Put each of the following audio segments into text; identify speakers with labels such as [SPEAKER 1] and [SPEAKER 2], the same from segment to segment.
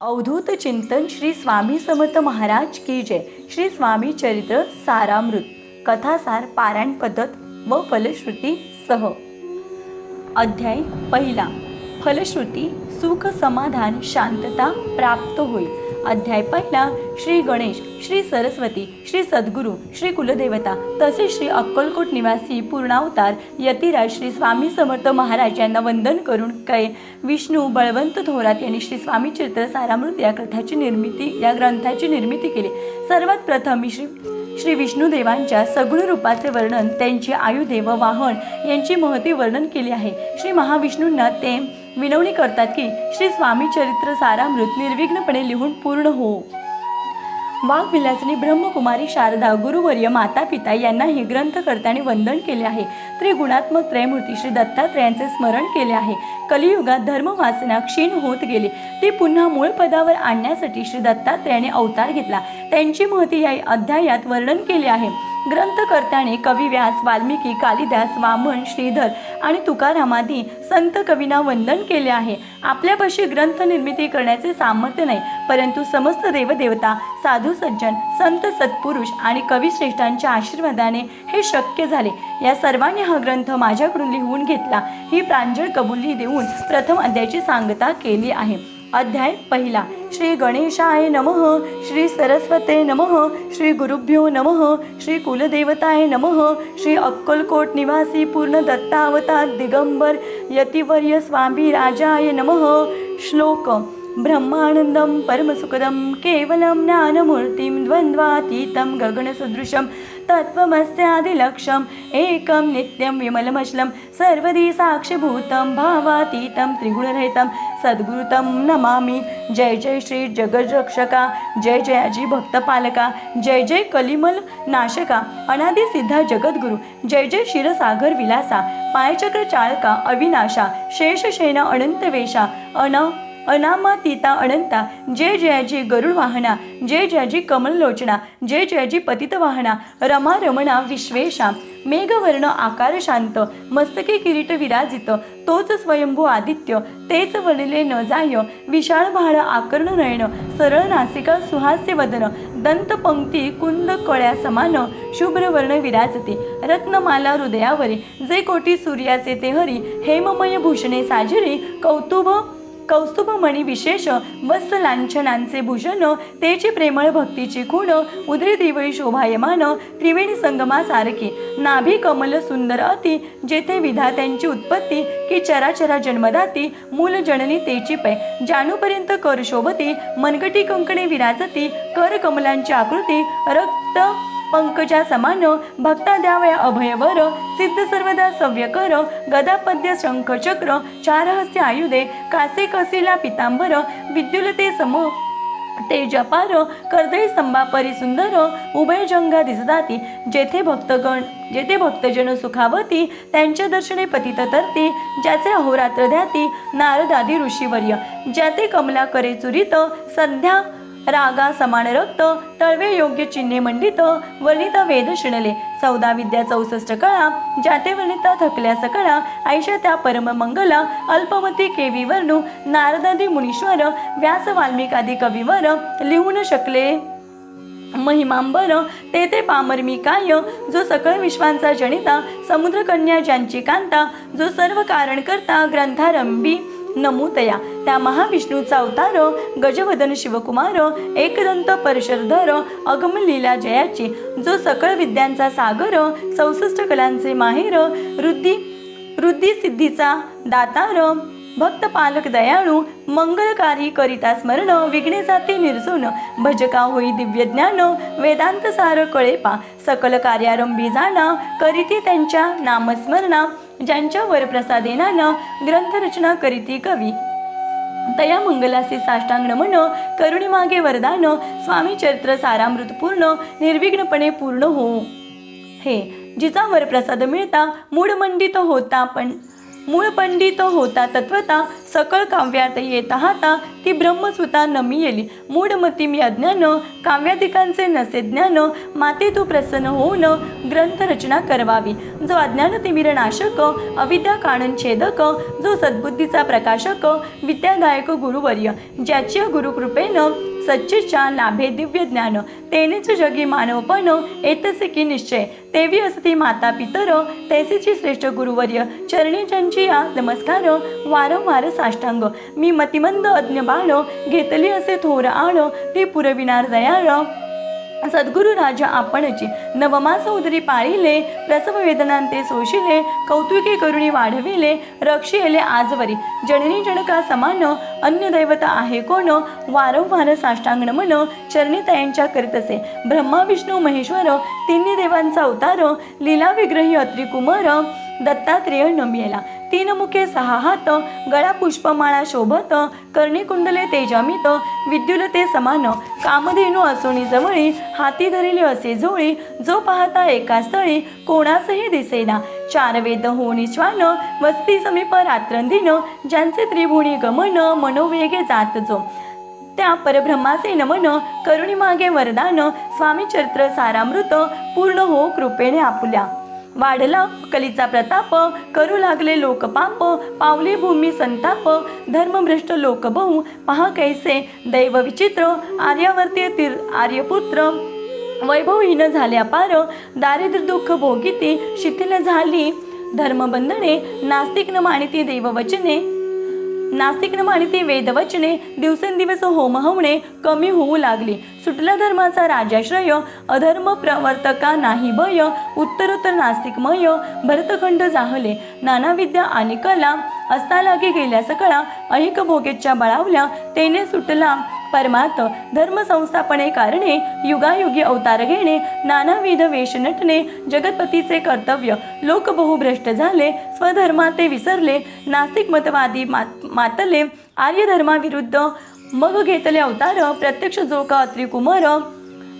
[SPEAKER 1] अवधूत चिंतन श्री स्वामी समर्थ महाराज की जय। श्री स्वामी चरित्र सारामृत कथासार पारायण पद्धत व फलश्रुती सह। अध्याय पहिला। फलश्रुती सुख समाधान शांतता प्राप्त होईल। अध्याय पहिला। श्री गणेश, श्री सरस्वती, श्री सद्गुरू, श्री कुलदेवता तसेच श्री अक्कलकोट निवासी पूर्णावतार यतिराज श्री स्वामी समर्थ महाराज यांना वंदन करून विष्णू बळवंत थोरात यांनी श्री स्वामी चरित्र सारामृत या ग्रंथाची निर्मिती केली। सर्वात प्रथम मी श्री विष्णुदेवांच्या सगुण रूपाचे वर्णन, त्यांची आयुधे व वाहन यांची महती वर्णन केले आहे। श्री महाविष्णूंना ते विनवणी करतात की श्री स्वामी चरित्र सारामृत निर्विघ्नपणे लिहून पूर्ण हो। वाग्विलासिनी ब्रह्मकुमारी शारदा, गुरुवर्य, माता पिता यांनाही ग्रंथकर्त्याने वंदन केले आहे। त्रिगुणात्मक त्रयमूर्ती श्री दत्तात्रयांचे स्मरण केले आहे। कलियुगात धर्मवासना क्षीण होत गेली, ती पुन्हा मूळ पदावर आणण्यासाठी श्री दत्तात्रयाने अवतार घेतला। त्यांची महती या अध्यायात वर्णन केले आहे। ग्रंथकर्त्याने कवी व्यास, वाल्मिकी, कालिदास, वामन, श्रीधर आणि तुकारामादी संत कवींना वंदन केले आहे। आपल्यापाशी ग्रंथ निर्मिती करण्याचे सामर्थ्य नाही, परंतु समस्त देवदेवता, साधू सज्जन, संत सत्पुरुष आणि कविश्रेष्ठांच्या आशीर्वादाने हे शक्य झाले। या सर्वांनी हा ग्रंथ माझ्याकडून लिहून घेतला, ही प्रांजळ कबुली देऊन प्रथम अध्यायाची सांगता केली आहे। अध्याय पहिला। श्री गणेशाय नमः, श्री सरस्वते नमः, श्री गुरुभ्यो नमः, श्री कुलदेवताय नमः, श्री अक्कलकोट निवासी पूर्ण दत्तावतार दिगंबर यतिवर्य स्वामी राजाय नमः। श्लोक। ब्रह्मानंदं परमसुखदं केवलं ज्ञानमूर्तिं द्वन्द्वातीतं गगनसदृशं तत्त्वमस्यादिलक्ष्यम् एकं नित्यं विमलमचलं सर्वदी साक्षिभूतं भावातीतं त्रिगुणरहितं सद्गुरुतं नमामि। जय जय श्री जगद्रक्षका, जय जय अजी भक्तपालका, जय जय कलिमल नाशका, अनादि सिद्धा जगद्गुरु, जय जय क्षीरसागर विलासा, पायचक्र चालका अविनाशा, शेषशयना अनंतवेशा, अनामातीता अनंता, जय जयाजी गरुड वाहना, जय जयाजी कमललोचना, जय जयाजी पतित वाहना, रमा रमणा विश्वेशा, मेघवर्ण आकार शांत, मस्तके किरीट विराजित, तोच स्वयंभू आदित्य, तेच वर्णिले न जाय, विशाळ भाळ आकर्ण नयन, सरळ नासिका सुहास्य वदन, दंत पंक्ती कुंद कळ्या समान, शुभ्र वर्ण विराजते, रत्नमाला हृदयावरी, जे कोटी सूर्याचे ते हरी, हेममय भूषणे साजिरी, कौस्तुभमणी विशेष, वत्स लांछनांचे भूषण, तेची प्रेमळ भक्तीची खूण, उदरी त्रिवळी शोभायमान, त्रिवेणी संगमासारखी, नाभी कमल सुंदर अति, जेथे विधात्यांची उत्पत्ती, की चराचरा जन्मदाती, मूल जननी तेची पै, जानूपर्यंत कर शोभती, मनगटी कंकणे विराजती, कर कमलांची आकृती, रक्त पंकजा समान, भक्ता द्यावया अभयवर, सिद्ध सर्वदा सव्यकर, गदापद्य शंख चक्र, चारहस्ते आयुधे, कासे कसिला पितांबर, विद्युलते सम तेजपार, कर्दळी स्तंभापरी सुंदर, उभय जंगा दिसदाती, जेथे भक्तजन सुखावती, त्यांच्या दर्शने पतित तरती, ज्याचे अहोरात्र ध्याती, नारदादी ऋषीवर्य, ज्याते कमला करे चुरित, संध्या रागा समान रक्त, तळवे योग्य चिन्हे मंडित, वर्णिता वेद शिणले, 14 विद्या 64 कळा, ज्याते वर्णिता थकल्या सकळा, ऐशा त्या परम मंगला, अल्पमती केवी वर्णू, नारदादी मुनीश्वर, व्यास वाल्मिकादी कविवर, लिहून शकले महिमांबर, ते पामरमी काय, जो सकळ विश्वांचा जनिता, समुद्रकन्या ज्यांची कांता, जो सर्व कारण करता, ग्रंथारंभी नमूतया, त्या महाविष्णूचा अवतार, गजवदन शिवकुमार, एकदंत परशरधर, अगमलीला जयाची, जो सकळ विद्यांचा सागर, 64 कलांचे माहेर, रुद्धी सिद्धीचा दातार, भक्त पालक दयाळू, मंगलकारी करिता स्मरण, विघ्ने जाते निर्जून, भजका होई दिव्य ज्ञान, वेदांत सार कळेपा, सकल कार्यारंभी जाणा, करीती त्यांच्या नामस्मरणा, ज्यांच्या वरप्रसादेनानं ग्रंथरचना करीती कवी, तया मंगलासी साष्टांग नमन, करुणीमागे वरदान, स्वामी चरित्र सारामृत पूर्ण निर्विघ्नपणे पूर्ण हो हे, जिचा वरप्रसाद मिळता मूढ मंडित होता, पण मूळ पंडित होता तत्वता, सकळ काव्यात येत हाता, ती ब्रह्मसुता नमी येली. मूढमती मी अज्ञान, काव्यादिकांचे नसे ज्ञान, माते तू प्रसन्न होऊन ग्रंथ रचना करवावी. जो अज्ञान तिमिर नाशक, अविद्या काणन छेदक, जो सद्बुद्धीचा प्रकाशक, विद्यादायक गुरुवर्य, ज्याच्या गुरुकृपेनं सच्चेच्या लाभे दिव्य ज्ञान, तेनेच जगी मानवपण येतसे की निश्चय. तेवी असती माता पितर, तैसीची श्रेष्ठ गुरुवर्य, चरणी ज्यांची या नमस्कार, वारंवार साष्टांग. मी मतिमंद अज्ञ बाळ, घेतली असे थोर आळ, ती पुरविणार दयाळ. सद्गुरु राजा आपणची, नवमास उदरी पाळिले, प्रसव वेदनांते सोशिले, कौतुके करुणी वाढविले, रक्षिले आजवरी. जननी जनका समान, अन्य दैवत आहे कोण, वारंवार साष्टांग नमन, चरणी तयांच्या करीतसे. ब्रह्मा विष्णू महेश्वर, तिन्ही देवांचा अवतार, लीला विग्रही अत्री कुमार, दत्तात्रेय नमियेला. तीन मुखे सहा हात, गळा पुष्पमाळा शोभत, कर्णी कुंडले तेजामित, विद्युलते समान, कामधेनू असोनी जवळी, हाती धरिले असे झोळी, जो पाहता एका स्थळी, कोणासही दिसेना. चार वेद होणी श्वान, वस्ती समीप रात्रंदिन, ज्यांचे त्रिभुवनी गमन, मनोवेगे जात जो. त्या परब्रह्माचे नमन, करुणी मागे वरदान, स्वामी चरित्र सारामृत, पूर्ण हो कृपेने आपुल्या. वाढला कलीचा प्रताप, करू लागले लोक पाप, पावली भूमी संताप, धर्मभ्रष्ट लोक बहु, पहा कैसे दैव विचित्र. आर्यावर्ती आर्यपुत्र, वैभवहीन झाले अपार, दारिद्र्य दुःख भोगिती, शिथिल झाली धर्मबंधने, नास्तिक न मानिती देववचने, नास्तिक न मानिती वेदवचने, दिवसेंदिवस होम होणे कमी होऊ लागली. सुटला धर्माचा राजाश्रय, अधर्म प्रवर्तका नाही भय, उत्तरोत्तर नास्तिकमय, भरतखंड जाहले. नाना विद्या आणि कला, असता लागे गेल्या सकळा, ऐक भोगेच्या बळावल्या, तेने सुटला परमार्थ. धर्म संस्थापने कारणे, युगायुगी अवतार घेणे, नानाविध वेश नटणे, जगतपतीचे कर्तव्य. लोक बहुभ्रष्ट झाले, स्वधर्माते विसरले, नास्तिक मतवादी मातले, आर्य धर्माविरुद्ध मग घेतले अवतार. प्रत्यक्ष जो का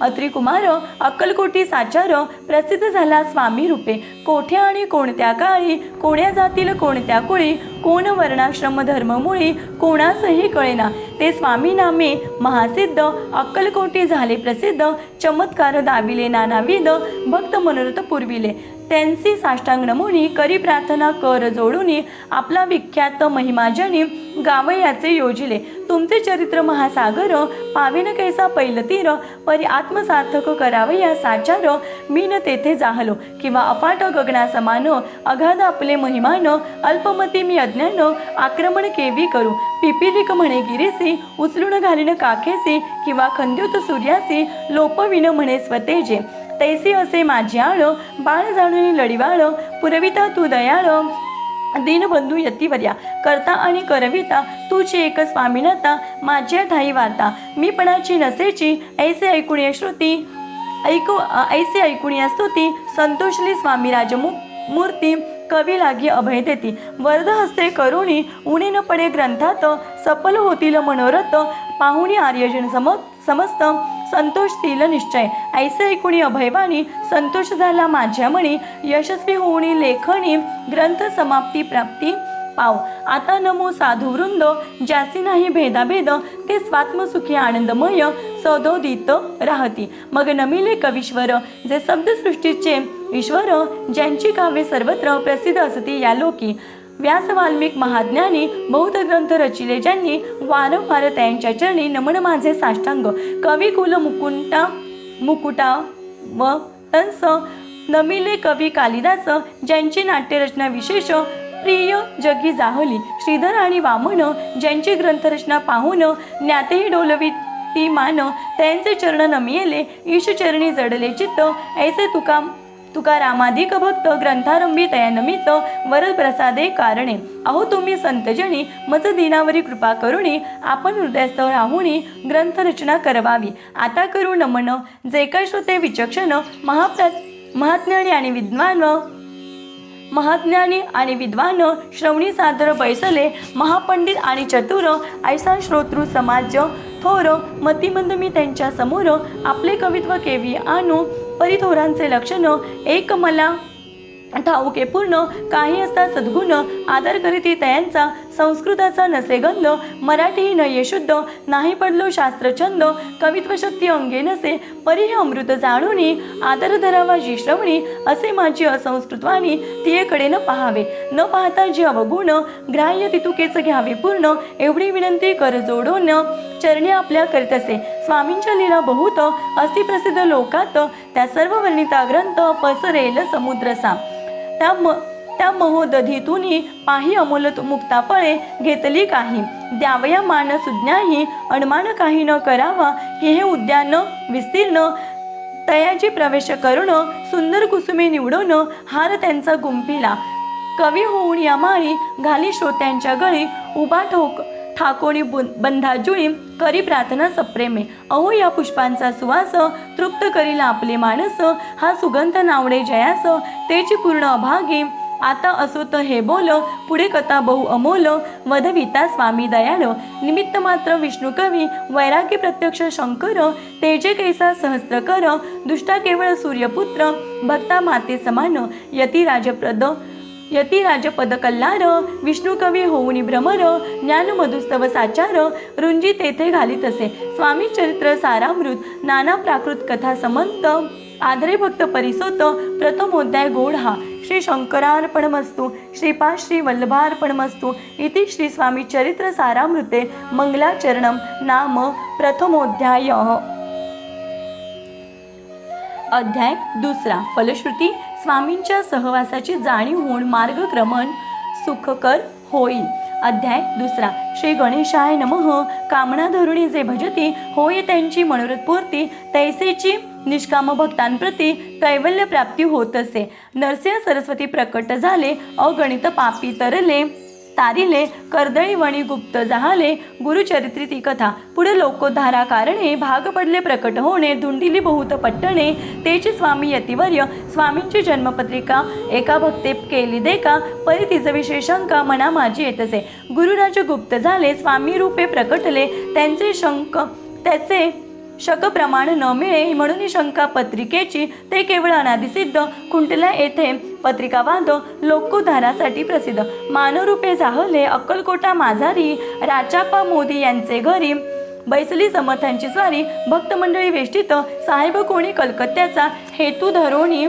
[SPEAKER 1] अत्रिकुमार, अक्कलकोटी साचार, प्रसिद्ध झाला स्वामी रूपे. कोठ्या आणि कोणत्या काळी, कोण्या जातील कोणत्या कुळी, कोण वर्णाश्रम धर्ममुळी, कोणासही कळेना. ते स्वामी नामे महासिद्ध, अक्कलकोटी झाले प्रसिद्ध, चमत्कार दाविले नानाविध, भक्त मनोरथ पुरविले. त्यांची साष्टांग नमुनी, करी प्रार्थना कर जोडूनी, आपला विख्यात महिमाजनी, गावयाचे योजिले. तुमचे चरित्र महासागर, पावेन कैसा पैलतीर, परी आत्मसार्थक करावया साचार. मी न तेथे जाहलो, किंवा अफाट गगना समान, अगाध आपले महिमान, अल्पमती मी अज्ञान, आक्रमण केवी करू. पिपिलिक म्हणे गिरीसी, उचलून घालीन काखेसी, किंवा खंद्युत सूर्यासी, लोपविन म्हणे स्वतेजे. तैसी असे माझी आळ, बाळ जाणून लढिवाळ, पुरविता तू दयाळ, दीनबंधू यतिवर्या. करता आणि करविता तुझी एक स्वामिनता, माझ्या ठाई वार्ता. मी पणाची नसेची, ऐसे ऐकुणी श्रुती, ऐसे ऐकुणी स्तुती, संतोषली स्वामी राजमूर्ती, कवी लागी अभय देती. वरद हस्ते करुणी, उणे न पडे ग्रंथात, सफल होतील मनोरथ, पाहुणी आर्यजन समस्त, संतोषतील निश्चय. ऐसे ऐकुणी अभयवाणी, संतोष झाला माझ्या मणी, यशस्वी होऊनी लेखणी, ग्रंथ समाप्ती प्राप्ती पाव. आता नमो साधू वृंद, ज्यासी नाही भेदाभेद, ते स्वात्मसुखी आनंदमय, सदोदित राहती. मग नमिले कवीश्वर, जे शब्दसृष्टीचे ईश्वर, ज्यांची काव्ये सर्वत्र प्रसिद्ध असती या लोकी. व्यास वाल्मिक महाज्ञानी, बहुत ग्रंथ रचिले ज्यांनी, वारंवार त्यांच्या चरणी नमन माझे साष्टांग. कवी कुल मुकुटा व तंस, नमिले कवी कालिदास, ज्यांची नाट्यरचना विशेष प्रिय जगी जाहली. श्रीधर आणि वामन, ज्यांची ग्रंथरचना पाहून ज्ञातेही डोलविती मान, त्यांचे चरण नमियेले, ईश चरणी जडले चित्त. ऐसे तुकारामाधिक भक्त, ग्रंथारंभी तया नमित, वरद प्रसादे कारणे. अहो तुम्ही संतजनी, मज दिनावरी कृपा करुणी, आपण हृदयस्थ राहुणी ग्रंथरचना करवावी. आता करू नमन, जे काय श्रोते विचक्षण, महाज्ञानी आणि विद्वान, श्रवणी सादर बैसले, महापंडित आणि चतुर, ऐसा श्रोतृ समाज थोर. मतिमंद मी त्यांच्या समोर, आपले कवित्व केवी आणू, परिथोरांचे लक्षण, एक मला ठाऊके पूर्ण काही असता सद्गुण आदर करीती तयांचा संस्कृताचा नसे गंध मराठी नये शुद्ध नाही पडलो शास्त्रछंद कवित्व शक्ती अंगे नसे परी हे अमृत जाणूनी आदर धरावा जी श्रवणी असे माझी असंस्कृतवाणी तियेकडे न पाहावे न पाहता जी अवगुण ग्राह्य तितुकेच घ्यावे पूर्ण एवढी विनंती कर जोडून चरणी आपल्या करीत असे स्वामींच्या लीला बहुत अस्ति प्रसिद्ध लोकात त्या सर्व वर्णिता ग्रंथ पसरेल समुद्रसा त्या महोदधीतूनी पाही अमोल मुक्ता फळे घेतली काही द्यावया मान सुज्ञाही अणमान काही न करावा की हे उद्यान विस्तीर्ण तयाची प्रवेश करून सुंदर कुसुमे निवडून हार त्यांचा गुंफिला कवी होऊन या माळी घाली श्रोत्यांच्या गळी उभा ठाकोणी बंधाजुळी करी प्रार्थना सप्रेमे अहो या पुष्पांचा सुवास तृप्त करील आपले मानस हा सुगंध नावडे जयास तेची पूर्ण अभागी आता असोत हे बोल पुढे कथा बहु अमोल वधविता स्वामी दयाळ निमित्त मात्र विष्णू कवी वैराग्य प्रत्यक्ष शंकर तेजे कैसा सहस्त्र कर दुष्टा केवळ सूर्यपुत्र भक्ता माते समान यती राजपद कल्लार विष्णू कवी होऊनी भ्रमर ज्ञान मधुस्तव साचार रुंजी तेथे घालीत असे स्वामी चरित्र सारामृत नाना प्राकृत कथा समंत आधरे भक्त परिसोत प्रथमोध्याय गोड हा श्री शंकरार्पणमस्तु श्रीपाद श्री वल्लभार्पणमस्तु इति श्री स्वामी चरित्र सारामृते मंगलाचरणम नाम प्रथमोध्याय। अध्याय दुसरा फलश्रुती स्वामींच्या सहवासाची जाणीव होऊन मार्गक्रमण सुखकर होईल। अध्याय दुसरा श्री गणेशाय नमः कामना धरुणी जे भजती होय त्यांची मनोरथपूर्ती तैसेची निष्काम भक्तांप्रती कैवल्य प्राप्ती होत असे। नरसिंह सरस्वती प्रकट झाले अगणित पापी तारिले कर्दळी वणी गुप्त जहाले गुरुचरित्री ती कथा पुढे लोकोद्धारा कारणे भाग पडले प्रकट होणे धुंडिली बहुत पट्टणे तेची स्वामी यतिवर्य स्वामींची जन्मपत्रिका एका भक्ते केली देखा परी तिचं विशेषंका मना माझी येतसे गुरुराज गुप्त झाले स्वामी रूपे प्रकटले त्याचे शक प्रमाण न मिळे म्हणून शंका पत्रिकेची ते केवळ अनादिसिद्ध कुंटला येथे पत्रिकावाद लोकोद्धारासाठी प्रसिद्ध मानरूपे जाहले अक्कलकोटा माझारी राचापा मोदी यांचे घरी बैसली समर्थांची स्वारी भक्त मंडळी वेष्टित साहेब कोणी कलकत्त्याचा हेतू धरोणी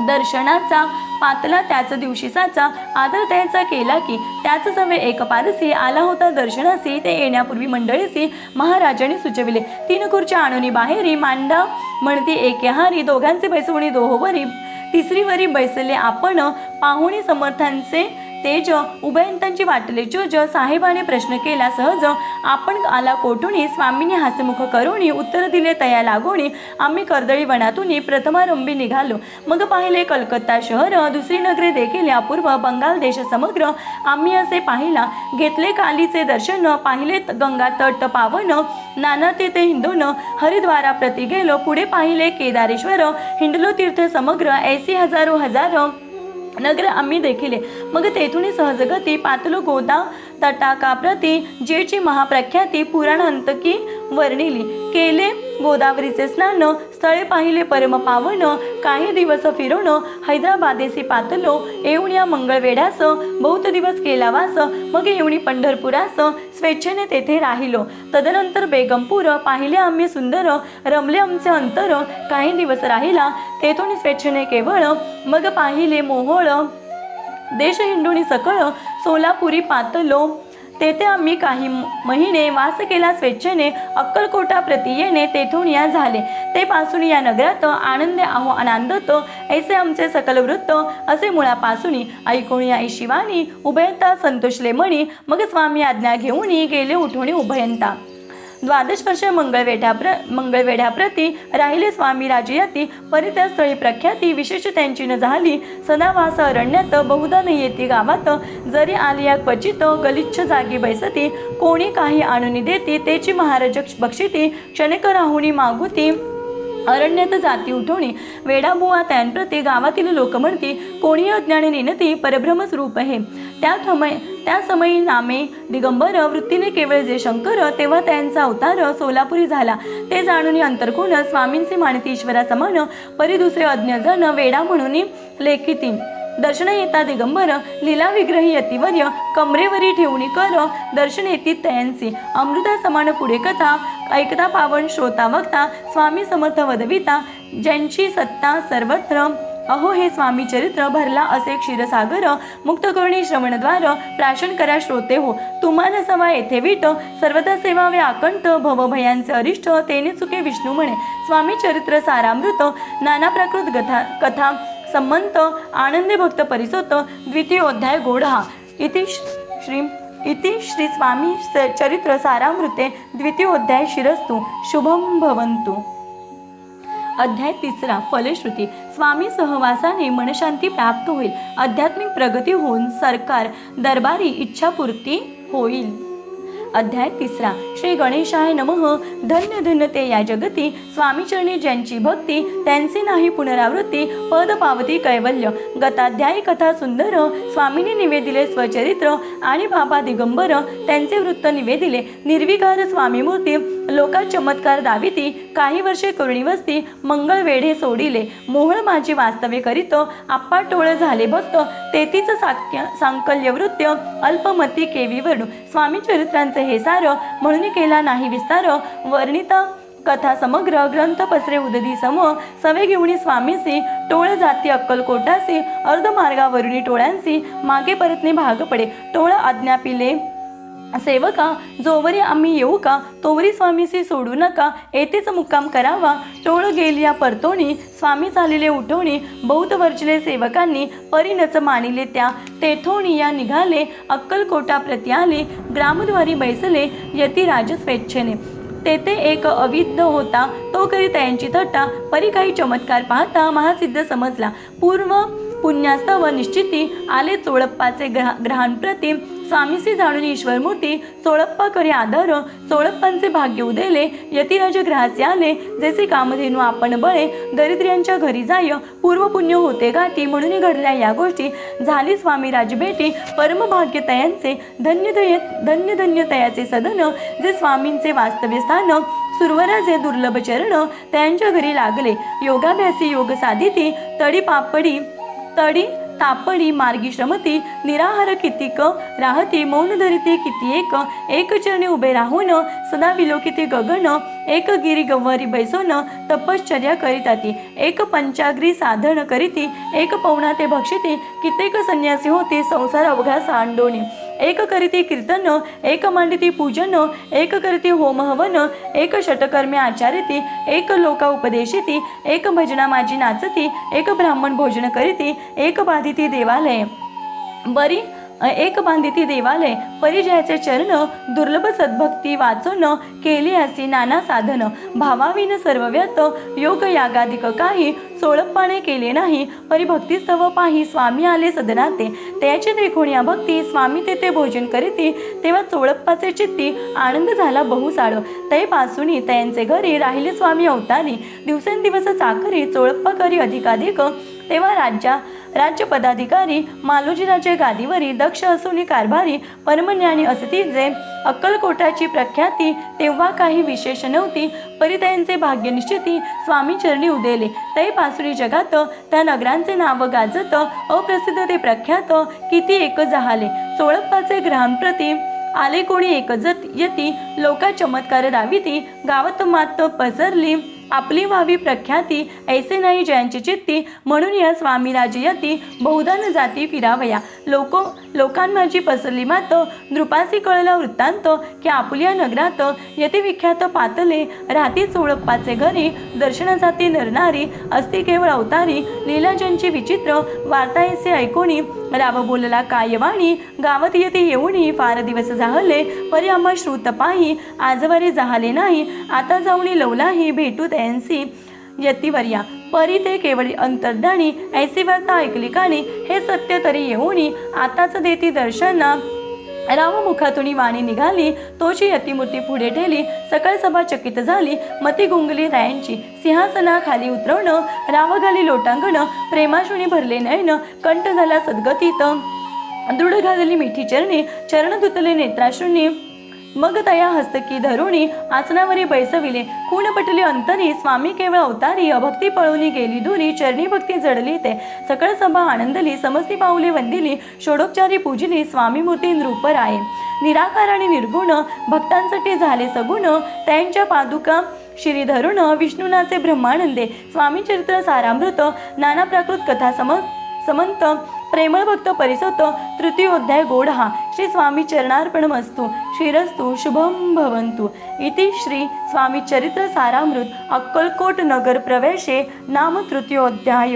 [SPEAKER 1] दर्शनाचा पातला त्याच दिवशीचा आदर त्याचा केला की त्याच सवे एक पारसी आला होता दर्शनासी ते येण्यापूर्वी मंडळीसी महाराजांनी सुचविले 3 खुर्च्या आणूनी बाहेरी मांडा म्हणती एकेहारी दोघांचे बैसवणी दोहोवरी तिसरीवरी बैसले आपण पाहुणी समर्थांचे तेज उभयंतांची वाटले जोज साहेबाने प्रश्न केला सहज आपण आला कोठुनी स्वामींनी हास्यमुख करुणी उत्तर दिले तया लागोणी आम्ही कर्दळी वनातून प्रथमारंभी निघालो मग पाहिले कलकत्ता शहर दुसरी नगरे देखील अपूर्व बंगाल देश समग्र आम्ही असे पाहिला घेतले कालीचे दर्शन पाहिले गंगा तट पावन नाना तेथे हिंदून हरिद्वारा प्रति गेलो पुढे पाहिले केदारेश्वर हिंडलो तीर्थ समग्र ऐसी हजारो नगर आम्ही देखिले मग तेथून सहजगती पातलो गोदा तटाकाप्रती जेची महाप्रख्याती पुराण अंतकी वर्णिली केले गोदावरीचे स्नान स्थळे पाहिले परम पावन काही दिवस फिरून हैदराबादेसी पातलो येऊन या मंगळवेढ्यास बहुत दिवस केला वास मग येऊनी पंढरपुरास स्वेच्छेने तेथे राहिलो तदनंतर बेगमपूर पाहिले आम्ही सुंदर रमले आमचे अंतर काही दिवस राहिला तेथून स्वेच्छेने केवळ मग पाहिले मोहोळ देश हिंडुणी सकळ सोलापुरी पातलो तेथे आम्ही काही महिने वास केला स्वेच्छेने अक्कलकोटा प्रति येणे तेथून या झाले ते पासून या नगरात आनंद आहो आनंदत ऐसे आमचे सकल वृत्त असे मुळापासून ऐकून या शिवानी उभयंता संतोषले म्हणी मग स्वामी आज्ञा घेऊन गेले उठवणी उभयंता 12 वर्ष मंगळवेढ्याप्रती राहिले स्वामी राजयाती परी त्या स्थळी प्रख्याती विशेष त्यांची न झाली सदावास अरण्यात बहुधा न येती गावात जरी आलिया क्वचित गलिच्छ जागी बैसती कोणी काही आणून देती तेची महाराज बक्षिती क्षणिक राहुणी मागुती अरण्यात जाती उठवणे वेडाबुवा त्यांप्रती गावातील लोक म्हणती कोणी अज्ञाने नेनती परब्रह्मच रूप आहे. त्या समयी नामे दिगंबर वृत्तीने केवळ जे शंकर तेव्हा त्यांचा अवतार सोलापुरी झाला. ते जाणून अंतर्कोन स्वामींचे मानती ईश्वरा समान परी दुसरे अज्ञजन वेडा म्हणून लेखिती. दर्शन येता दिगंबर लीला विग्रही यतिवर्य कमरेवरी ठेवणी कर दर्शन येती तयांसी. अमृता समान पुढे कथा ऐकता पावन श्रोता वक्ता स्वामी समर्थ वदविता ज्यांची सत्ता सर्वत्र. अहो हे स्वामी चरित्र भरला असे क्षीरसागर मुक्तकर्णी श्रवणद्वार प्राशन करा श्रोते हो. तुम्हाला सवा येथे विट सर्वदा सेवावे आकंठ भवभयांचे अरिष्ट तेने चुके विष्णू म्हणे. स्वामी चरित्र सारामृत नाना प्राकृत कथा संमंत आनंदे भक्त परिसोत द्वितीयोध्याय गोढा. इति श्री स्वामी चरित्र सारामृते द्वितीयोध्याय शिरस्तु. शुभम भवन्तु. अध्याय 3 फलश्रुती. स्वामी सहवासाने मनशांती प्राप्त होईल. आध्यात्मिक प्रगती होऊन सरकार दरबारी इच्छापूर्ती होईल. अध्याय 3 श्री गणेशाय नमः. धन्य धन्य ते या जगती स्वामीचरणी ज्यांची भक्ती त्यांचे नाही पुनरावृत्ती पद पावती कैवल्य. गताध्यायी कथा सुंदर स्वामींनी निवेदिले स्वचरित्र आणि बाबा दिगंबर त्यांचे वृत्त निवेदिले. निर्विकार स्वामी मूर्ती लोका चमत्कार दाविती काही वर्षे करुणी वस्ती मंगळ वेढे सोडिले. मोहळ माझी वास्तवे करीत आप्पा टोळ झाले भक्त तेथीच सांकल्य वृत्य अल्पमती केवी वर्णू. स्वामी चरित्रांचे हे सार म्हणून केला नाही विस्तार वर्णित कथा समग्र ग्रंथ पसरे उददी सम. सवे घेऊन स्वामीसी टोळ जाती अक्कलकोटासी अर्धमार्गावरुनी टोळ्यांसी मागे परतणे भाग पडे. टोळ आज्ञापिले सेवका जोवरी आम्ही येऊ का तोवरी स्वामीसी सोडू नका येथेच मुक्काम करावा. टोळ गेलिया परतोणी स्वामी चालिले उठवणी बहुत वर्चले सेवकांनी परिणच मानिले त्या तेथोणी या निघाले अक्कलकोटा प्रति आले. ग्रामद्वारी बैसले यती राज स्वेच्छेने. तेथे एक अविद्ध होता तो करी त्यांची थट्टा परी काही चमत्कार पाहता महासिद्ध समजला. पूर्व पुण्यास्तव निश्चिती आले चोळप्पाचे ग्रहांप्रती स्वामीसी जाणून ईश्वरमूर्ती चोळप्पा करी आदर. चोळप्पांचे भाग्य उदेले यतिराज ग्रहाचे आले जैसे कामधेनू आपण बळे दरिद्र्यांच्या घरी जाय पूर्व पुण्य होते गाठी. म्हणून घडल्या या गोष्टी झाली स्वामी राजभेटी परमभाग्य तयांचे. धन्य धन्य तयाचे सदन जे स्वामींचे वास्तव्य स्थान. सुरवराजे दुर्लभ चरण त्यांच्या घरी लागले. योगाभ्यासी योग साधिती तडी तापडी मार्गी श्रमती निराहार कितीक राहती मौन धरिती किती एक चरणी उभे राहून सदा विलोकिती गगन. एक गिरी गव्वारी बैसोन तपश्चर्या करीताती. एक पंचाग्री साधन करीती एक पवना ते भक्षिती. कित्येक संन्यासी होते संसार अवघा सांडोनी. एक करीती कीर्तन एक मांडिती पूजन एक करीती होम हवन एक षटकर्मे आचारिती एक लोका उपदेशिती एक भजना माझी नाचती एक ब्राह्मण भोजन करीती एक बाधिती देवालय बरी एक बांधिती देवालय परिजयाचे चरण दुर्लभ सद्भक्ती वाचून केली असी नाना साधन. भावाविन सर्व व्यर्थ योग यागाधिक काही चोळप्पाने केले नाही परिभक्तीस्तव पाही. स्वामी आले सदनाते त्याचे देखून या भक्ती स्वामी तेथे भोजन करीती. तेव्हा चोळप्पाचे चित्ती आनंद झाला बहुसाळ. ते पासून त्यांचे घरी राहिले स्वामी अवतारी. दिवसेंदिवस चाकरी चोळप्पा करी अधिकाधिक. तेव्हा राज्य पदाधिकारी मालोजीराजे गादीवरी दक्ष असुनी कारभारी परमज्ञानी असती जे अक्कलकोटाची प्रख्याती तेव्हा काही विशेष नव्हती परी त्यांचे भाग्य निश्चिती स्वामी चरणी उदेले. तै पासुरी जगात त्या नगरांचे नाव गाजत अप्रसिद्ध ते प्रख्यात किती एक जहाले. चोळप्पाचे ग्रहांप्रती आले कोणी एक यती लोका चमत्कार दाविती. गावात मात पसरली आपली व्हावी प्रख्याती ऐसे नाही जयांची चित्ती. म्हणून या स्वामी राजयती बहुधा न जाती फिरावया. लोकांमाजी पसरली मात नृपासी कळला वृत्तांत की आपुल्या नगरात यती विख्यात पातले राहती चोळप्पाचे घरी. दर्शना जाती नरनारी असती केवळ अवतारी. लीला ज्यांची विचित्र वार्ता ऐसे ऐकोणी राव बोलला कायवाणी. गावात येती येऊनी फार दिवस जाहले परी आम्हा श्रुत पाही. आजवरी जाहले नाही आता जाऊनी लवलाही भेटू त्यांसी यतिवर्या. परी ते केवळ अंतर्धानी ऐसी वार्ता ऐकली कानी. हे सत्य तरी येऊनी आताच देती दर्शना राममुखातून वाणी निघाली, तोची यतिमूर्ती पुढे ठेली. सकळ सभा चकित झाली, मती गुंगली रायांची. सिंहासनाखाली उतरवणं, रावघाली लोटांगण. प्रेमाशुनी भरले नयन, कंठ झाला सद्गतीत. दृढ घालली मिठी चरणी, चरण धुतले नेत्राश्रूंनी. मग तया हस्तकी धरुणी, आसनावरी बैसविले. खूण पटली अंतरी, स्वामी केवळ अवतारी. अभक्ती पळूनी गेली दुरी, चरणी भक्ती जडली ते. सकळ सभा आनंदली, समस्ती पाऊले वंदिली. षोडोपचारी पूजली, स्वामी मूर्ती नृपराये. निराकार आणि निर्गुण, भक्तांसाठी झाले सगुण. त्यांच्या पादुका शिरी धरुण, विष्णुनाचे ब्रह्मानंदे. स्वामी चरित्र सारामृत, नाना प्राकृत कथा समंत. प्रेमळ भक्त परिसत, तृतीयोध्याय गोड हा. श्री स्वामी चरणार्पणमस्तु. श्रीरस्तु शुभम भवन्तु. इति श्री स्वामी चरित्र सारामृत अक्कलकोट नगर प्रवेशे नाम तृतीयोध्याय.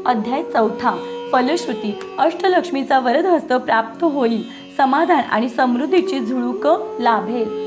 [SPEAKER 1] अध्याय 4. फलश्रुती. अष्टलक्ष्मीचा वरदहस्त प्राप्त होईल. समाधान आणि समृद्धीची झुळूक लाभेल.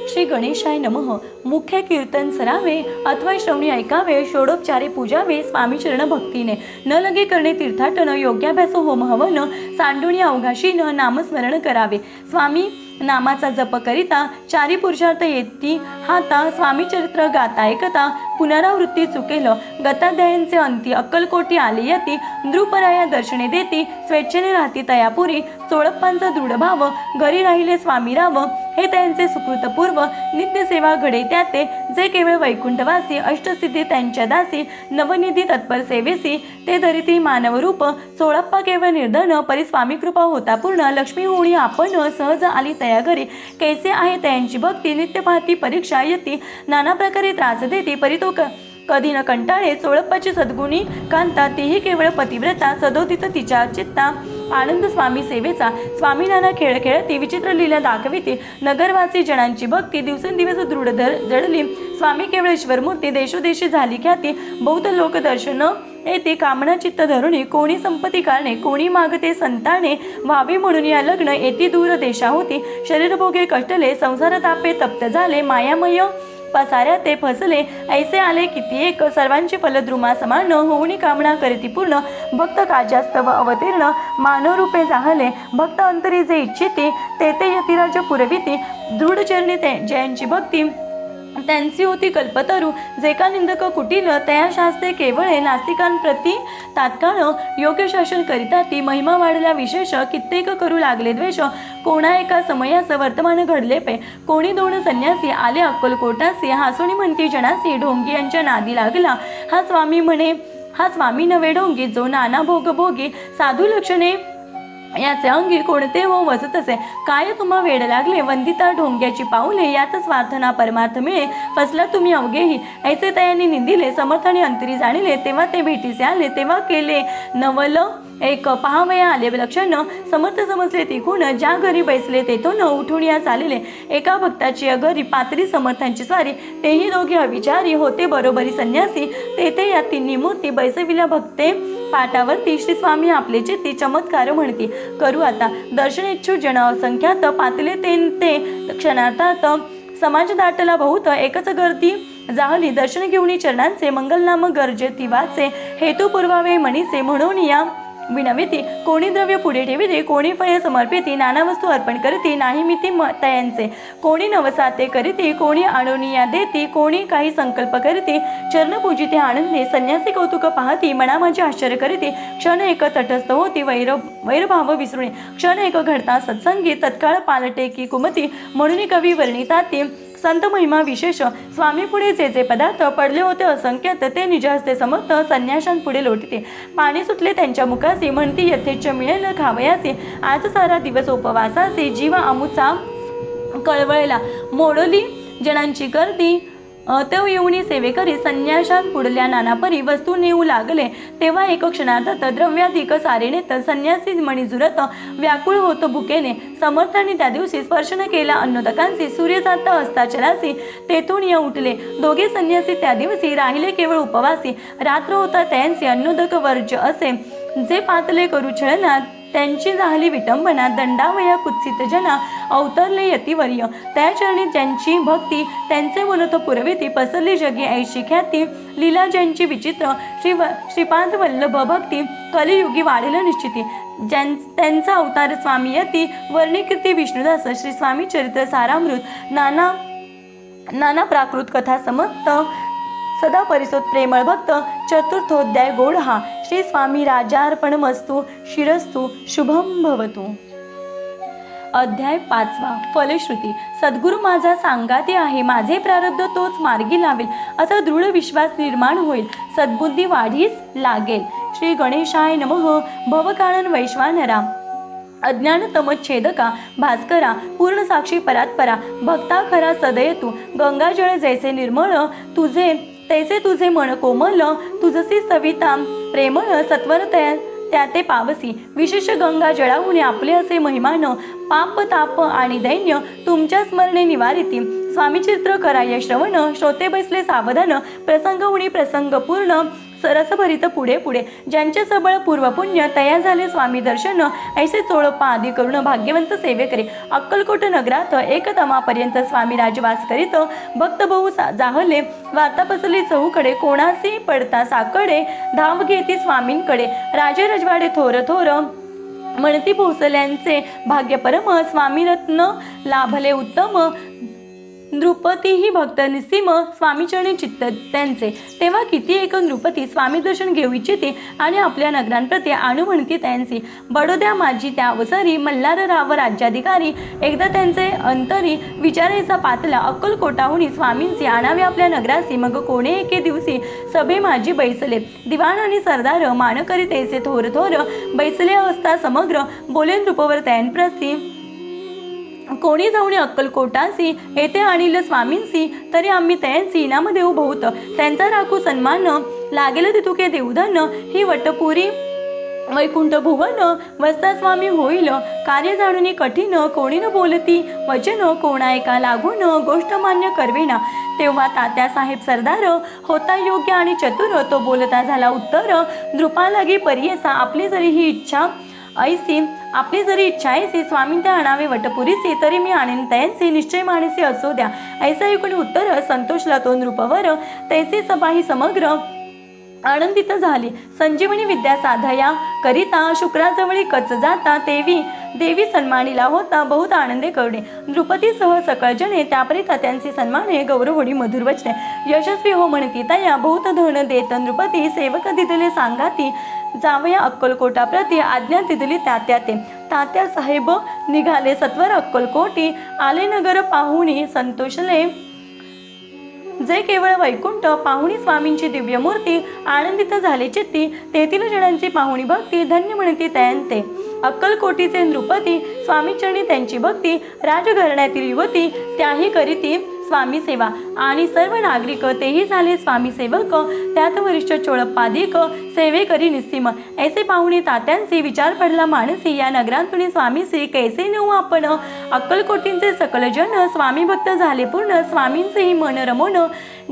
[SPEAKER 1] श्री गणेशाय नमः. मुख्य कीर्तन सरावे अथवा श्रवणी ऐकावे, षोडोपचारे पूजावे स्वामी चरण भक्तीने. न लगे करणे तीर्थाटन, योग्याभ्यास होम हवन. सांडुणी अवघाशीन नामस्मरण करावे. स्वामी नामाचा जप करिता चारी पुरुषार्थ येती हाता. स्वामी चरित्र गाता ऐकता पुनरावृत्ती चुकेल. गताध्यायांचे अंती अक्कलकोटी आले यती. नृपराया दर्शने देती, स्वेच्छेने राहती तयापुरी. चोळप्पांचा दृढ भाव, घरी राहिले स्वामी राव. हे त्यांचे सुकृतपूर्व, नित्यसेवा घडे त्याते. जे केवळ वैकुंठवासी, अष्टसिद्धी त्यांच्या दासी. नवनिधी तत्पर सेवेसी, ते धरिती मानव रूप. चोळप्पा केवळ निर्धन, परी स्वामी कृपा होता पूर्ण. लक्ष्मी होणी आपण, सहज आली तया घरी. कैसे आहे त्यांची भक्ती, नित्य पाहती परीक्षा येती. नाना प्रकारे त्रास देती, परी तो कधी न कंटाळे. चोळप्पाची सद्गुणी कांता, तीही केवळ पतिव्रता. सदोदित तिच्या चित्ता आनंद स्वामी सेवेचा. स्वामी नाना खेळ खेळती, विचित्र लीला दाखविती. नगरवासी जनांची भक्ती, दिवसेंदिवस दृढ जडली. स्वामी केवळ ईश्वरमूर्ती, देशोदेशी झाली ख्याती. बौद्ध लोक दर्शन येते कामना चित्त धरुणी. कोणी संपत्ती कारणे, कोणी मागते संताने. व्हावी म्हणून या लग्न, येती दूर देशा होती. शरीर भोगे कष्टले, संसार तापे तप्त झाले. मायामय पसाऱ्या ते फसले, ऐसे आले किती एक. सर्वांची फलद्रुमा समान, होऊनी कामना करीती पूर्ण. भक्त काजास्तव अवतीर्ण, मानवरूपे जाहले. भक्त अंतरी जे इच्छिती, ते यतिराज पुरविती. दृढ चरणी ज्यांची भक्ती, त्यांची होती कल्पतरू. जे का निंदक कुटील, तया शास्त्रे केवळे. नास्तिकांप्रती तात्काळ योग्य शासन करिता ती. महिमा वाढला विशेष, कित्येक करू लागले द्वेष. कोणा एका समयास वर्तमान घडले पे. कोणी दोन संन्यासी आले अक्कलकोटासी. हासुणी म्हणती जनासी, ढोंगी यांच्या नादी लागला. हा स्वामी म्हणे, हा स्वामी नवे ढोंगी. जो नाना भोग भोगी, साधू लक्षणे याचे अंगी. कोणते हो वसतसे, काय तुम्हा वेड लागले. वंदिता ढोंग्याची पाऊले, यात स्वार्थना परमार्थ मिळे. फसला तुम्ही अवघेही, ऐसे तयाने निंदिले. समर्थाने अंतरी जाणिले, तेव्हा ते भेटीसे आले. तेव्हा केले नवल एक पहावया आले लक्षण. समर्थ समजले तिकून, ज्या घरी बैसले तेथून. उठून या चालले एका भक्ताची घरी. पातळी समर्थांची स्वारी, तेही दोघे अविचारी. होते बरोबरी संन्यासी, तेथे या तिन्ही मूर्ती. बैसविल्या भक्ते पाटावरती. श्री स्वामी आपले चित्ती, चमत्कार म्हणती. करू आता दर्शन इच्छू जन असंख्यात. पातले ते क्षणार्थ समाज दाटला बहुत. एकच गर्दी जाहली, दर्शन घेऊन चरणांचे. मंगलनाम गर्जती वाचे, हेतू पुरवावे मनीचे. म्हणून या विनविती. कोणी द्रव्य पुढे ठेविते, कोणी फळे समर्पिती. नाना वस्तू अर्पण करीती, नाही मिती तयांचे. कोणी नवसाते करीती, कोणी आणुनिया देती. कोणी काही संकल्प करीती, चरण पूजिते आनंदे. संन्यासी कौतुक पाहती, मना माझे आश्चर्य करीती. क्षण एक तटस्थ होती, वैरभाव विसरुणे. क्षण एक घडता सत्संगी, तत्काळ पालटे की कुमती. म्हणून कवी वर्णिताती संत महिमा विशेष. स्वामी पुढे जे जे पदार्थ पडले होते असंख्यात, ते निज हस्ते समर्थ संन्याशांपुढे लोटते. पाणी सुटले त्यांच्या मुखासी, म्हणती यथेच्छ मिळेल खावयासी. आज सारा दिवस उपवासासी, जीवा अमुचा कळवळला. मोडली जनांची गर्दी, तेव्हा येऊनी सेवेकरी. संन्याशांपुढल्या नानापरी वस्तू नेऊ लागले. तेव्हा एक क्षणार्धात द्रव्याधिक सारे नेत. संन्यासी मणी जुरत, व्याकुळ होतो भुकेने. समर्थांनी त्या दिवशी स्पर्शन केला अन्नोदकांशी. सूर्य जात असता चलासी, तेथून या उठले. दोघे संन्यासी त्या दिवशी राहिले केवळ उपवासी. रात्र होता त्यांचे अन्नोदक वर्ज असे. जे पातले करू छळना, त्यांची झाली विटंबना. दंडावया कुत्सित जना, अवतरले यतिवर्य. त्या चरणी ज्यांची भक्ती, त्यांचे मनोथ पुरविती. पसरली जगी ऐशी ख्याती, लीला ज्यांची विचित्र. श्रीपाद वल्लभ भक्ती, कलियुगी वाढेल निश्चिती. त्यांचा अवतार स्वामी यती वर्णिकीर्ती विष्णुदास श्री स्वामी चरित्र सारामृत नाना प्राकृत कथा समर्थ सदा परिसोत प्रेमळ भक्त चतुर्थोध्याय गोड हा श्री स्वामी राजार्पणमस्तु शिरस्तु शुभम भवतु। अध्याय 5 फलश्रुती। सद्गुरू माझा सांगाते आहे, माझे प्रारब्ध तोच मार्गी लावेल असा दृढ विश्वास निर्माण होईल, सद्बुद्धी वाढीस लागेल। श्री गणेशाय नमः। भवकाळन वैश्वानरा अज्ञान तमच्छेदका भास्करा पूर्ण साक्षी परात्परा भक्ता खरा सदय तू गंगाजळ जैसे निर्मळ तुझे तैसे तुझे मन कोमल तुझसी सविता प्रेमळ सत्वर त्या ते पावसी विशेष गंगा जळाहुने आपले असे महिमान पाप ताप आणि दैन्य तुमच्या स्मरणे निवारिती स्वामी चित्र कराय श्रवण श्रोते बसले सावधान प्रसंगहुनी प्रसंग पूर्ण सरसभरित पुढे पुढे ज्यांचे सबळ पूर्वपुण्य तया झाले स्वामी दर्शन ऐसे चोळप्पा आदी करून भाग्यवंत सेवेकरी अक्कलकोट नगरात एकदमापर्यंत स्वामी राजवास करीत भक्त बहु जाहले वार्ता पसरली चहूकडे कोणासी पडता साकडे धाव घेती स्वामींकडे राजे रजवाडे थोर थोर म्हणती भोसल्यांचे भाग्य परम स्वामी रत्न लाभले उत्तम नृपतीही भक्त निसीम स्वामीचरणी चित्त त्यांचे तेव्हा किती एक नृपती स्वामी दर्शन घेऊ इच्छिते आणि आपल्या नगरांप्रती आणू म्हणती त्यांची बडोद्या माझी त्या अवसरी मल्हार राव राज्याधिकारी एकदा त्यांचे अंतरी विचारायचा पातला अक्कलकोटाहुनी स्वामींची आणावे आपल्या नगरासी मग कोणे एके दिवशी सभे माझी बैसले दिवाण आणि सरदार मान करीत ऐसे थोर थोर बैसले असता समग्र बोले नृपवर त्यांप्रसी कोणी जाऊन अक्कलकोटासी येथे आणील स्वामींसी तरी आम्ही त्यांची इनाम देऊ बहुत त्यांचा राखू सन्मान लागेल तितुके देऊधन ही वटपुरी वैकुंठ भुवन वस्ता स्वामी होईल कार्य जाणून कठीण कोणी न बोलती वचन कोणा एका लागून गोष्ट मान्य करवेना तेव्हा तात्यासाहेब सरदार होता योग्य आणि चतुर तो बोलता झाला उत्तर नृपा लागी परियसा आपली जरी ही इच्छा ऐसी आपली जरी इच्छा ऐसी स्वामी त्या आणावे वटपुरीसी तरी मी आणेन त्यांचे निश्चय माणसे असो द्या ऐसा ऐकून उत्तर संतोषला तो नृपवर तैसे सभाही समग्र आनंदित झाली संजीवनी विद्या साधया करिता शुक्राजवळी कच जाता देवी सन्मानिला होता बहुत आनंदे करणे नृपतीसह सकळ जने त्यापरिता त्यांचे सन्माने गौरवडी मधुर वचने यशस्वी हो म्हणती तया बहुत धन देत नृपती सेवक दिदले सांगाती जावया अक्कलकोटाप्रती आज्ञा दिदली तात्या साहेब निघाले सत्वर अक्कलकोटी आले नगर पाहुणी संतोषले जे केवळ वैकुंठ पाहुणी स्वामींची दिव्य मूर्ती आनंदित झाले चित्ती तेथील जणांची पाहुणी भक्ती धन्य म्हणती तयांते अक्कलकोटीचे नृपती स्वामीचरणी त्यांची भक्ती राजघराण्यातील युवती त्याही करीती स्वामी सेवा आणि सर्व नागरिक तेही झाले स्वामी सेवक त्यात वरिष्ठ चोळप्पाधिक सेवेकरी निस्सीम ऐसे पाहुणे तात्यांचे विचार पडला मानसी या नगरांतून स्वामीसी कैसे नेऊ आपण अक्कलकोटींचे सकल जन स्वामी भक्त झाले पूर्ण स्वामींचेही मन रमवून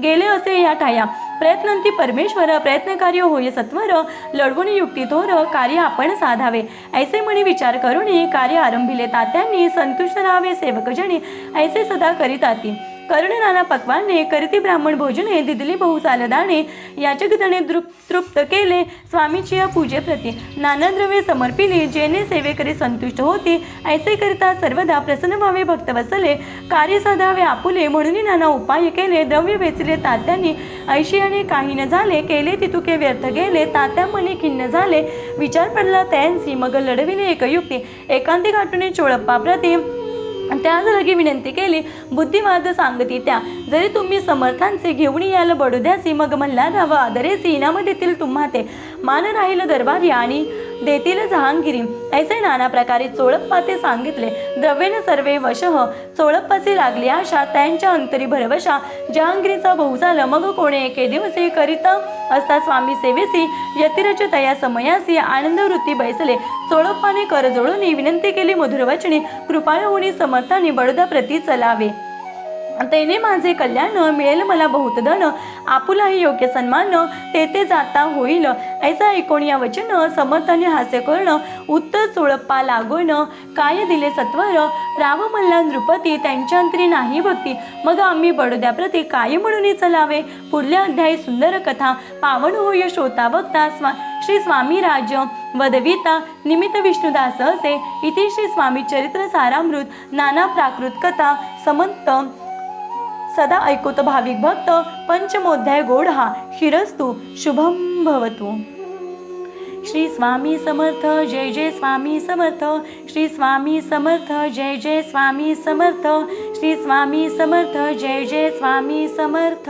[SPEAKER 1] गेले असे या ठाया प्रयत्नंती परमेश्वर प्रयत्नकार्य होय सत्वर लढवून युक्ती थोर कार्य आपण साधावे ऐसे म्हणे विचार करून कार्य आरंभिले तात्यांनी संतुष्ट राहावे सेवकजणी ऐसे सदा करीताती कर्ण नाना पक्वाने करीती ब्राह्मण भोजने दिदली बहुसाल दाणे याचक दणे तृप्त केले स्वामीची या पूजेप्रती नाना द्रव्ये समर्पिली जेणे सेवेकरी संतुष्ट होती ऐसे करिता सर्वदा प्रसन्न व्हावे भक्त वसले कार्य साधावे आपुले म्हणून नाना उपाय केले द्रव्य वेचले तात्यांनी ऐशियाने काही न झाले केले तितुके व्यर्थ गेले तात्या मने खिन्न झाले विचार पडला त्यांची मग लढविले एक युक्ती एकांती गाठून चोळप्पा प्रती त्या जागी विनंती केली बुद्धिवाद सांगती त्या जरी तुम्ही समर्थांचे घेऊन याल बडोद्यासी मग मल्हारराव आदरेसी इनाम देतील तुम्हा ते मान राहील दरबारी आणि देतील जहांगिरी ऐसे नाना प्रकारे चोळप्पा ते सांगितले द्रव्येन सर्वे वशः चोळप्पाची लागली आशा त्यांच्या अंतरी भरवशा जहांगिरीचा बहुसाल मग कोणे एके दिवशी करीता असता स्वामी सेवेसी यतिरच तया समयासी आनंद वृत्ती बैसले चोळप्पाने कर जोडून विनंती केली मधुरवचनी कृपाळ होणी समर्थाने बडोदा प्रती चलावे तेने माझे कल्याण मिळेल मला बहुत धन आपुलाही योग्य सन्मान तेथे जाता होईल ऐसा ऐकून या वचन समर्थाने हास्य कर्ण उत्तर चोळप्पा लागून काय दिले सत्वर राव मल्हार नृपती त्यांच्या अंतरी नाही भक्ती मग आम्ही बडोद्याप्रती काय म्हणून चलावे पुढल्या अध्यायी सुंदर कथा पावन होय श्रोता बघता श्री स्वामी राज वदविता निमित्त विष्णुदास असे इति श्री स्वामी चरित्र सारामृत नाना प्राकृत कथा समंत सदा ऐकोत भाविक भक्त पंचमोध्याय गोड हा शिरस्तु शुभम भवतु. श्री स्वामी समर्थ जय जय स्वामी समर्थ. श्री स्वामी समर्थ जय जय स्वामी समर्थ. श्री स्वामी समर्थ जय जय स्वामी समर्थ.